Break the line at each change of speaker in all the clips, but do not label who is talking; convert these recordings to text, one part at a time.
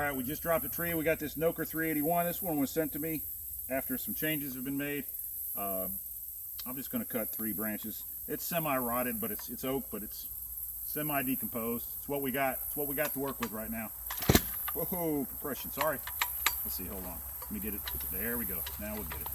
right, we just dropped a tree. We got this Noker 381. This one was sent to me after some changes have been made. I'm just going to cut 3 branches. It's semi-rotted, but it's oak, but it's semi-decomposed. It's what we got. It's what we got to work with right now. Whoa, compression. Sorry. Let's see. Hold on. Let me get it. There we go. Now we'll get it.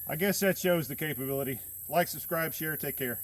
I guess that shows the capability. Like, subscribe, share, take care.